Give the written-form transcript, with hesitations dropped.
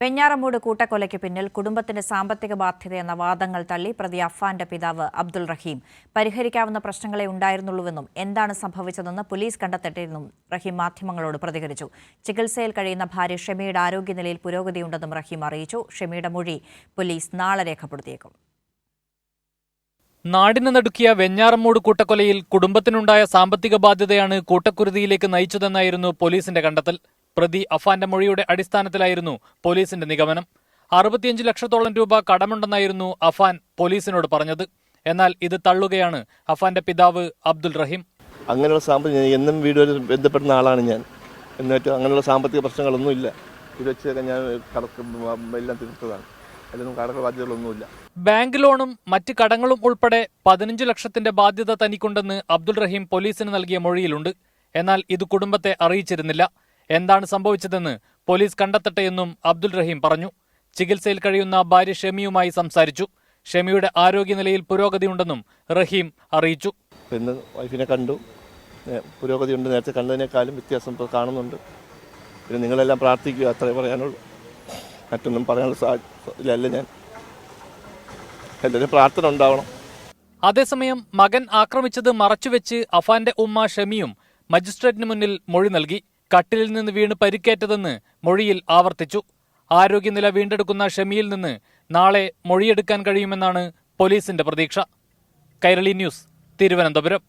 വെഞ്ഞാറമൂട് കൂട്ടക്കൊലയ്ക്ക് പിന്നിൽ കുടുംബത്തിന്റെ സാമ്പത്തിക ബാധ്യതയെന്ന വാദങ്ങൾ തള്ളി പ്രതി അഫാന്റെ പിതാവ് അബ്ദുൾ റഹീം. പരിഹരിക്കാവുന്ന പ്രശ്നങ്ങളെ ഉണ്ടായിരുന്നുള്ളൂവെന്നും എന്താണ് സംഭവിച്ചതെന്ന് പോലീസ് കണ്ടെത്തട്ടെയെന്നും റഹീം മാധ്യമങ്ങളോട് പ്രതികരിച്ചു. ചികിത്സയിൽ കഴിയുന്ന ഭാര്യ ഷെമിയുടെ ആരോഗ്യനിലയിൽ പുരോഗതിയുണ്ടെന്നും റഹീം അറിയിച്ചു. ഷെമിയുടെ മൊഴി പോലീസ് നാളെ രേഖപ്പെടുത്തിയേക്കും. നാടിനെ നടുക്കിയ വെഞ്ഞാറമൂട് കൂട്ടക്കൊലയിൽ കുടുംബത്തിനുണ്ടായ സാമ്പത്തിക ബാധ്യതയാണ് കൂട്ടക്കുരുതിയിലേക്ക് നയിച്ചതെന്നായിരുന്നു പോലീസിന്റെ കണ്ടെത്തൽ. പ്രതി അഫാന്റെ മൊഴിയുടെ അടിസ്ഥാനത്തിലായിരുന്നു പോലീസിന്റെ നിഗമനം. 65 ലക്ഷത്തോളം രൂപ കടമുണ്ടെന്നായിരുന്നു അഫാൻ പോലീസിനോട് പറഞ്ഞത്. എന്നാൽ ഇത് തള്ളുകയാണ് അഫാന്റെ പിതാവ് അബ്ദുൾ റഹീം. അങ്ങനെയുള്ള സാമ്പത്തിക എന്നും വീടുമായി ബന്ധപ്പെടുന്ന ആളാണ് ഞാൻ. എന്നിട്ട് അങ്ങനെയുള്ള സാമ്പത്തിക പ്രശ്നങ്ങളൊന്നും ഇല്ല. ഇത് വെച്ചൊക്കെ ഞാൻ എല്ലാം തീർത്തതാണ്. അതിലൊന്നും കടക ബാധ്യതകളൊന്നുമില്ല. ബാങ്ക് ലോണും മറ്റ് കടങ്ങളും ഉൾപ്പെടെ 15 ലക്ഷത്തിന്റെ ബാധ്യത തനിക്കുണ്ടെന്ന് അബ്ദുൾ റഹീം പോലീസിന് നൽകിയ മൊഴിയിലുണ്ട്. എന്നാൽ ഇത് കുടുംബത്തെ അറിയിച്ചിരുന്നില്ല. എന്താണ് സംഭവിച്ചതെന്ന് പോലീസ് കണ്ടെത്തട്ടെയെന്നും അബ്ദുൾ റഹീം പറഞ്ഞു. ചികിത്സയിൽ കഴിയുന്ന ഭാര്യ ഷെമിയുമായി സംസാരിച്ചു. ഷെമിയുടെ ആരോഗ്യനിലയിൽ പുരോഗതിയുണ്ടെന്നും റഹീം അറിയിച്ചു. ഇന്ന് വൈഫിനെ കണ്ടു, പുരോഗതിയുണ്ട്. നേരത്തെ കണ്ടതിനേക്കാളും വ്യത്യാസം കാണുന്നുണ്ട്. പിന്നെ നിങ്ങളെല്ലാം പ്രാർത്ഥിക്കുക, അത്രേ പറയാനുള്ളൂ. മറ്റൊന്നും പറയാനുള്ള സാധ്യതയിലല്ല ഞാൻ. എല്ലാവരും പ്രാർത്ഥന ഉണ്ടാവണം. അതേസമയം മകൻ ആക്രമിച്ചത് മറച്ചുവെച്ച് അഫാന്റെ ഉമ്മ ഷെമിയും മജിസ്ട്രേറ്റിന് മുന്നിൽ മൊഴി നൽകി. കട്ടിലിൽ നിന്ന് വീണ് പരിക്കേറ്റതെന്ന് മൊഴിയിൽ ആവർത്തിച്ചു. ആരോഗ്യനില വീണ്ടെടുക്കുന്ന ഷെമിയിൽ നിന്ന് നാളെ മൊഴിയെടുക്കാൻ കഴിയുമെന്നാണ് പോലീസിന്റെ പ്രതീക്ഷ. കൈരളി ന്യൂസ്, തിരുവനന്തപുരം.